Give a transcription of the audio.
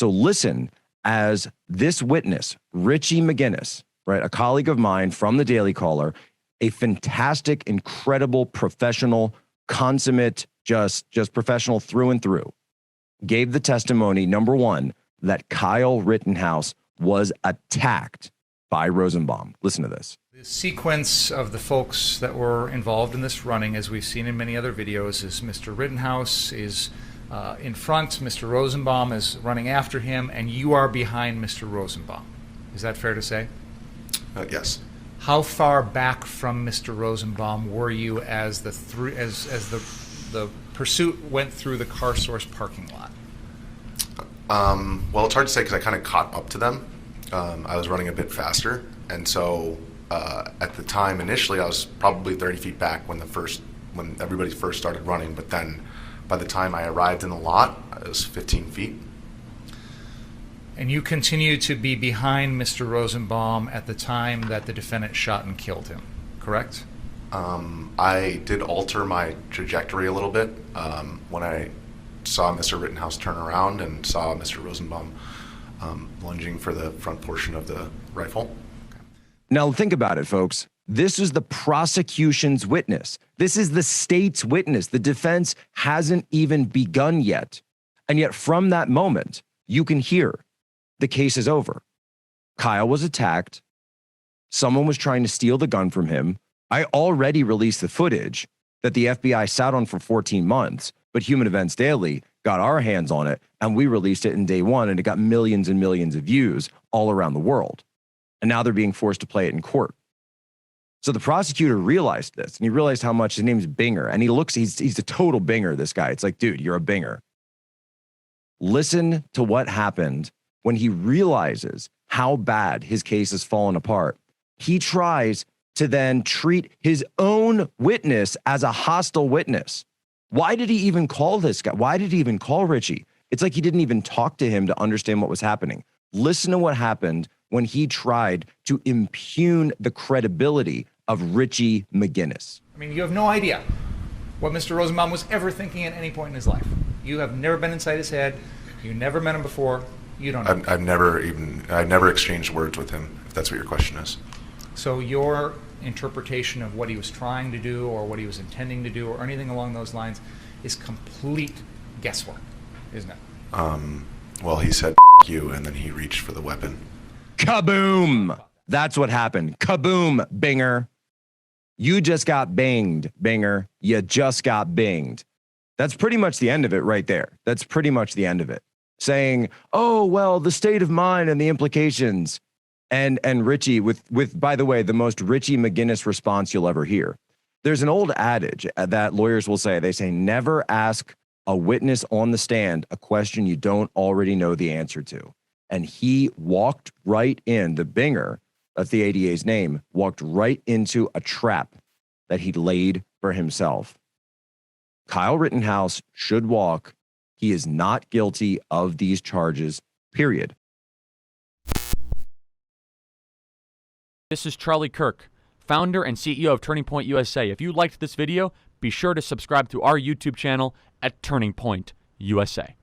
So listen as this witness, Richie McGinnis, right, a colleague of mine from the Daily Caller, a fantastic, incredible, professional, consummate, just professional through and through, gave the testimony, number one, that Kyle Rittenhouse was attacked by Rosenbaum. Listen to this. The sequence of the folks that were involved in this running, as we've seen in many other videos, is Mr. Rittenhouse is in front, Mr. Rosenbaum is running after him, and you are behind Mr. Rosenbaum. Is that fair to say? Yes. How far back from Mr. Rosenbaum were you as the pursuit went through the Car Source parking lot? Well, it's hard to say because I kind of caught up to them. I was running a bit faster, and so at the time initially I was probably 30 feet back when everybody first started running, but then by the time I arrived in the lot, it was 15 feet. And you continued to be behind Mr. Rosenbaum at the time that the defendant shot and killed him, correct? I did alter my trajectory a little bit when I saw Mr. Rittenhouse turn around and saw Mr. Rosenbaum lunging for the front portion of the rifle. Now think about it, folks. This is the prosecution's witness. This is the state's witness. The defense hasn't even begun yet. And yet from that moment, you can hear the case is over. Kyle was attacked. Someone was trying to steal the gun from him. I already released the footage that the FBI sat on for 14 months, but Human Events Daily got our hands on it, and we released it in day one, and it got millions and millions of views all around the world. And now they're being forced to play it in court. So the prosecutor realized this, and he realized how much his name's Binger, and he's a total Binger, this guy. It's like, dude, you're a Binger. Listen to what happened when he realizes how bad his case has fallen apart. He tries to then treat his own witness as a hostile witness. Why did he even call this guy? Why did he even call Richie? It's like he didn't even talk to him to understand what was happening. Listen to what happened when he tried to impugn the credibility of Richie McGinnis. I mean, you have no idea what Mr. Rosenbaum was ever thinking at any point in his life. You have never been inside his head. You never met him before. You don't know. I've never exchanged words with him, if that's what your question is. So your interpretation of what he was trying to do or what he was intending to do or anything along those lines is complete guesswork, isn't it? Well, he said you, and then he reached for the weapon. Kaboom! That's what happened. Kaboom, Binger. You just got banged, Binger. You just got binged. That's pretty much the end of it right there. That's pretty much the end of it. Saying, oh, well, the state of mind and the implications. And Richie with, by the way, the most Richie McGinnis response you'll ever hear. There's an old adage that lawyers will say. They say, never ask a witness on the stand a question you don't already know the answer to. And he walked right in, the Binger, that's the ADA's name, walked right into a trap that he laid for himself. Kyle Rittenhouse should walk. He is not guilty of these charges, period. This is Charlie Kirk, founder and CEO of Turning Point USA. If you liked this video, be sure to subscribe to our YouTube channel at Turning Point USA.